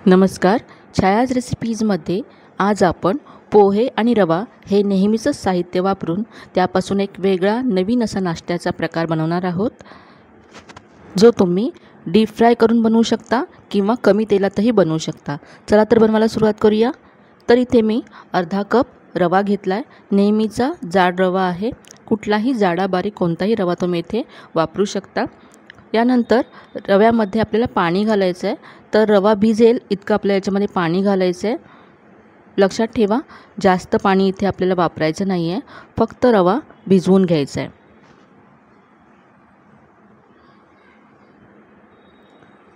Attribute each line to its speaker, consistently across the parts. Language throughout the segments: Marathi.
Speaker 1: नमस्कार. छायाज रेसिपीजमध्ये आज आपण पोहे आणि रवा हे नेहमीचंच साहित्य वापरून त्यापासून एक वेगळा नवीन असा नाश्त्याचा प्रकार बनवणार आहोत, जो तुम्ही डीप फ्राय करून बनवू शकता किंवा कमी तेलातही बनवू शकता. चला तर बनवायला सुरुवात करूया. तर इथे मी अर्धा कप रवा घेतला आहे. नेहमीचा जाड रवा आहे. कुठलाही जाडा बारीक कोणताही रवा तुम्ही इथे वापरू शकता. यानंतर रव्यामध्ये आपल्याला पाणी घालायचं आहे. तर रवा भिजेल इतकं आपल्याला याच्यामध्ये पाणी घालायचं आहे. लक्षात ठेवा, जास्त पाणी इथे आपल्याला वापरायचं नाही आहे, फक्त रवा भिजवून घ्यायचा आहे.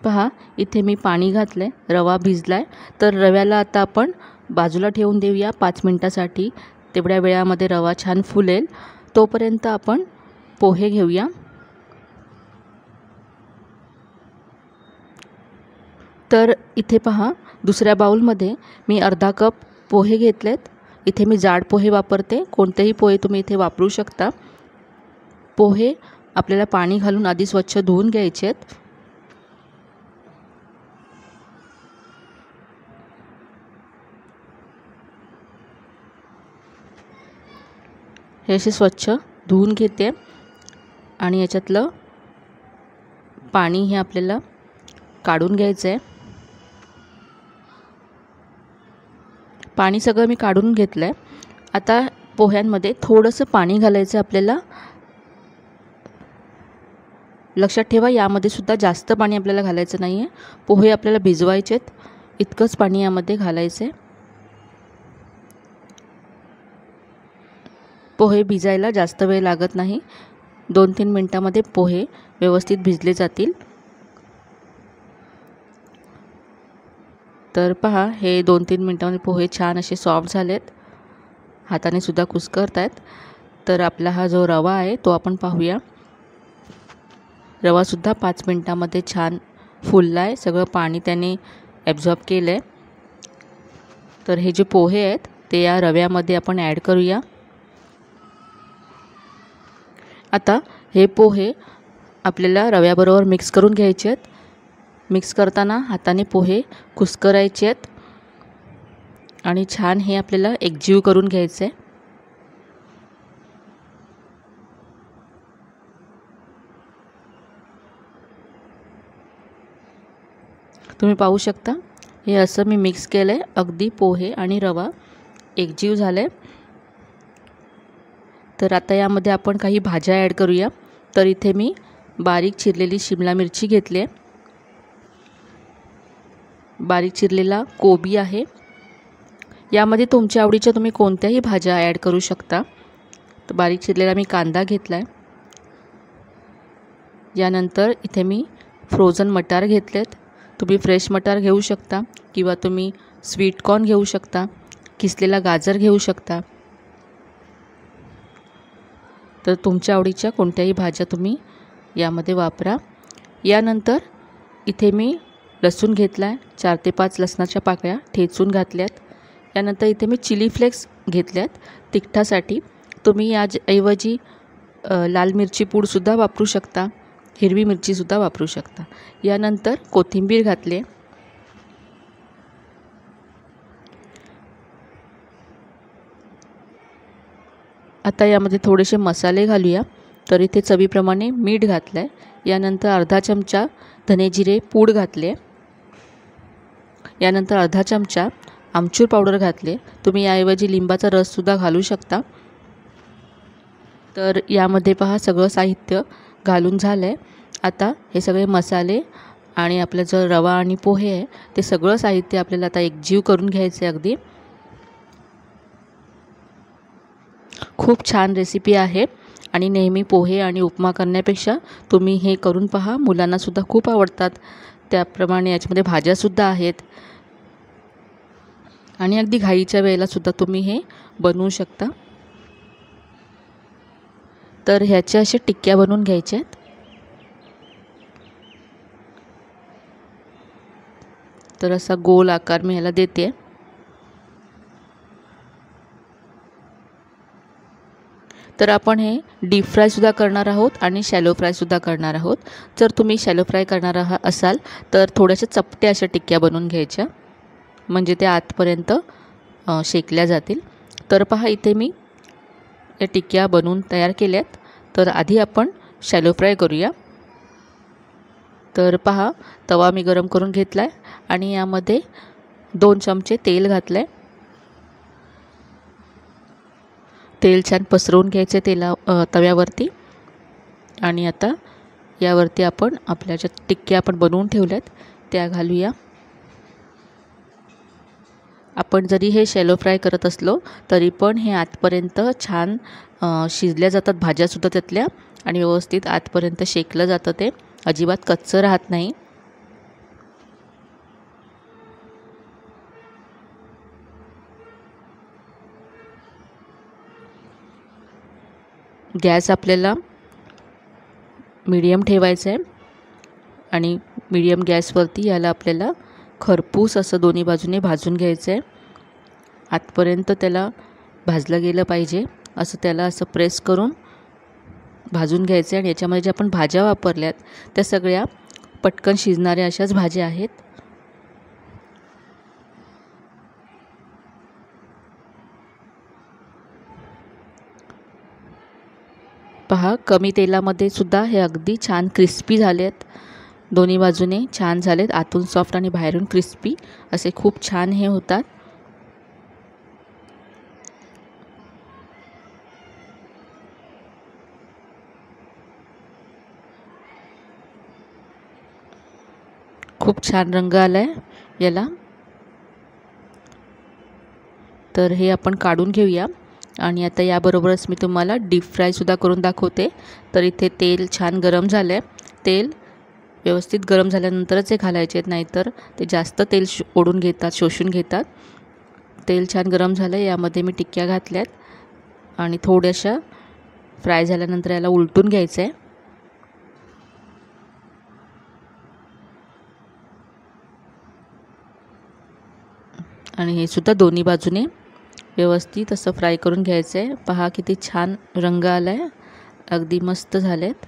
Speaker 1: पहा, इथे मी पाणी घातलं आहे, रवा भिजला आहे. तर रव्याला आता आपण बाजूला ठेवून देऊया 5 मिनटासाठी. तेवढ्या वेळामध्ये रवा छान फुलेल. तोपर्यंत आपण पोहे घेऊया. तर इथे पहा, दुसऱ्या बाउलमध्ये मी अर्धा कप पोहे घेतलेत. इथे मी जाड पोहे वापरते. कोणतेही पोहे तुम्ही इथे वापरू शकता. पोहे आपल्याला पाणी घालून आधी स्वच्छ धुवून घ्यायचे आहेत. हे असे स्वच्छ धुवून घेते आणि याच्यातलं पाणी हे आपल्याला काढून घ्यायचं आहे. पाणी सगळं मी काढून घेतलं आहे. आता पोह्यांमध्ये थोडंसं पाणी घालायचं आहे आपल्याला. लक्षात ठेवा, यामध्ये सुद्धा जास्त पाणी आपल्याला घालायचं नाही आहे. पोहे आपल्याला भिजवायचे आहेत, इतकंच पाणी यामध्ये घालायचं आहे. पोहे भिजायला जास्त वेळ लागत नाही. 2-3 मिनटामध्ये पोहे व्यवस्थित भिजले जातील. तर पहा, हे 2-3 मिनटामध्ये पोहे छान असे सॉफ्ट झालेत. हाताने सुद्धा कुस्करत आहेत. तर आपला हा जो रवा आहे तो आपण पाहूया. रवासुद्धा 5 मिनटामध्ये छान फुलला आहे. सगळं पाणी त्याने ॲब्झॉर्ब केलं आहे. तर हे जे पोहे आहेत ते या रव्यामध्ये आपण ॲड करूया. आता हे पोहे आपल्याला रव्याबरोबर मिक्स करून घ्यायचे आहेत. मिक्स करताना हाताने पोहे कुस्करायचे आहेत आणि छान हे आपल्याला एकजीव करून घ्यायचं आहे. तुम्ही पाहू शकता, हे असं मी मिक्स केलं आहे. अगदी पोहे आणि रवा एकजीव झालं आहे. तर आता यामध्ये आपण काही भाज्या ॲड करूया. तर इथे मी बारीक चिरलेली शिमला मिरची घेतली आहे. बारीक चिरलेला कोबी आहे. यामध्ये तुमच्या आवडीच्या तुम्ही कोणत्याही भाज्या ॲड करू शकता. तर बारीक चिरलेला मी कांदा घेतला आहे. यानंतर इथे मी फ्रोझन मटार घेतलेत. तुम्ही फ्रेश मटार घेऊ शकता किंवा तुम्ही स्वीट कॉर्न घेऊ शकता. किसलेला गाजर घेऊ शकता. तर तुमच्या आवडीच्या कोणत्याही भाज्या तुम्ही यामध्ये वापरा. यानंतर इथे मी लसूण घेतला आहे. 4 ते 5 लसणाच्या पाकळ्या ठेचून घातल्यात. यानंतर इथे मी चिली फ्लेक्स घेतल्यात तिखटासाठी. तुम्ही याऐवजी लाल मिरची पूडसुद्धा वापरू शकता, हिरवी मिरचीसुद्धा वापरू शकता. यानंतर कोथिंबीर घातली. आता यामध्ये थोडेसे मसाले घालूया. तर इथे चवीप्रमाणे मीठ घातलं आहे. यानंतर अर्धा चमचा धने जिरे पूड घातले. यानंतर अर्धा चमचा आमचूर पावडर घातले. तुम्ही याऐवजी लिंबाचा रससुद्धा घालू शकता. तर यामध्ये पहा, सगळं साहित्य घालून झालं आहे. आता हे सगळे मसाले आणि आपला जो रवा आणि पोहे आहे ते सगळं साहित्य आपल्याला आता एकजीव करून घ्यायचं आहे. अगदी खूप छान रेसिपी आहे आणि नेहमी पोहे आणि उपमा करण्यापेक्षा तुम्ही हे करून पहा. मुलांनासुद्धा खूप आवडतात. त्याप्रमाणे याच्यामध्ये भाज्यासुद्धा आहेत आणि अगदी घाईच्या वेळेलासुद्धा तुम्ही हे बनवू शकता. तर ह्याच्या अशा टिक्क्या बनवून घ्यायच्या आहेत. तर असा गोल आकार मी ह्याला देते. तर आपण हे डीप फ्रायसुद्धा करणार आहोत आणि शॅलो फ्रायसुद्धा करणार आहोत. जर तुम्ही शॅलो फ्राय करणार असाल तर थोड्याशा चपट्या अशा टिक्क्या बनवून घ्यायच्या, म्हणजे त्या आतपर्यंत शेकल्या जातील. तर पहा इथे मी या टिक्क्या बनवून तयार केल्यात. तर आधी आपण शॅलो फ्राय करूया. तर पहा तवा मी गरम करून घेतला आहे आणि यामध्ये 2 चमचे तेल घातलं आहे. तेल छान पसरवून घ्यायचे तव्यावरती. आणि आता यावरती आपण आपल्या ज्या टिक्क्या आपण बनवून ठेवल्यात त्या घालूया. आपण जरी हे शॅलो फ्राय करत असलो तरी पण हे आतपर्यंत छान शिजल्या जातात भाज्यासुद्धा त्यातल्या, आणि व्यवस्थित आतपर्यंत शेकलं जातं, ते अजिबात कच्चं राहत नाही. गॅस आपल्याला मीडियम ठेवायचा आहे आणि मीडियम गॅसवरती याला आपल्याला खरपूस असं दोन्ही बाजूने भाजून घ्यायचं आहे. आतपर्यंत त्याला भाजलं गेलं पाहिजे असं त्याला असं प्रेस करून भाजून घ्यायचं आहे. आणि याच्यामध्ये ज्या आपण भाज्या वापरल्यात त्या सगळ्या पटकन शिजणाऱ्या अशाच भाज्या आहेत. पहा कमी तेलामध्ये सुद्धा हे अगदी छान क्रिस्पी झालेत. दोन्ही बाजूने छान झालेत, आतून सॉफ्ट आणि बाहेरून क्रिस्पी असे खूप छान हे होतात. खूप छान रंग आला आहे याला. तर हे आपण काढून घेऊया. आणि आता याबरोबरच मी तुम्हाला डीप फ्रायसुद्धा करून दाखवते. तर इथे तेल छान गरम झालं आहे. तेल व्यवस्थित गरम झाल्यानंतरच हे घालायचे आहेत, नाहीतर ते जास्त तेल ओढून घेतात, शोषून घेतात. तेल छान गरम झालं आहे. यामध्ये मी टिक्क्या घातल्यात आणि थोड्याशा फ्राय झाल्यानंतर याला उलटून घ्यायचं आहे. आणि हे सुद्धा दोन्ही बाजूने व्यवस्थित असं फ्राय करून घ्यायचं आहे. पहा किती छान रंग आला आहे, अगदी मस्त झालेत.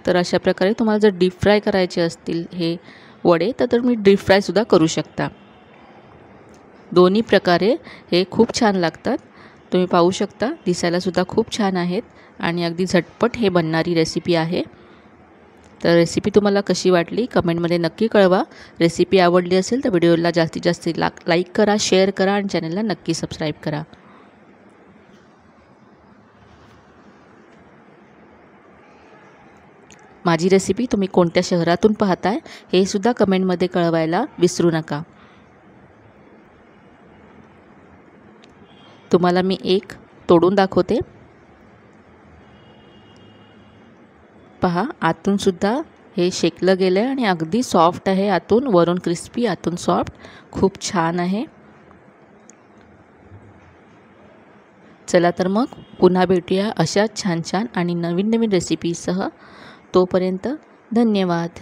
Speaker 1: तर अशा प्रकारे तुम्हाला जर डीप फ्राय करायचे असतील हे वडे तर मी डीप फ्रायसुद्धा करू शकता. दोन्ही प्रकारे हे खूप छान लागतात. तुम्ही पाहू शकता, दिसायलासुद्धा खूप छान आहेत आणि अगदी झटपट हे बनणारी रेसिपी आहे. तर रेसिपी तुम्हाला कशी वाटली कमेंटमध्ये नक्की कळवा. रेसिपी आवडली असेल तर व्हिडिओला जास्तीत जास्त लाईक करा, शेअर करा आणि चॅनलला नक्की सबस्क्राईब करा. माझी रेसिपी तुम्ही कोणत्या शहरातून पाहताय हे सुद्धा कमेंटमध्ये कळवायला विसरू नका. तुम्हाला मी एक तोडून दाखवते. पहा आतून सुद्धा हे शेकलं गेलं आहे आणि अगदी सॉफ्ट आहे आतून, वरून क्रिस्पी आतून सॉफ्ट, खूप छान आहे. चला तर मग पुन्हा भेटूया अशाच छान छान आणि नवीन नवीन रेसिपीसह. तोपर्यंत धन्यवाद.